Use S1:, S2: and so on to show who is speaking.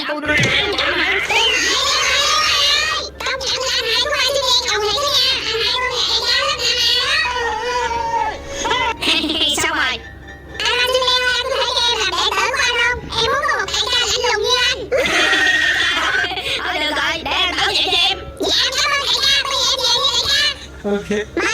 S1: tôi đi.
S2: Công nhận là anh hai của anh xinh đen ngầu thiệt đó nha. Anh hai của mẹ nhớ lắm nè. Xong rồi. Anh xinh đen ơi, anh có thể cho em làm đệ tử của anh không? Em muốn có một đại ca lạnh lùng như anh.
S3: Thôi được rồi, để anh bảo vệ cho em.
S2: Dạ em cảm ơn đại ca, bây giờ em về nha đại ca.
S1: Ok.
S2: Bye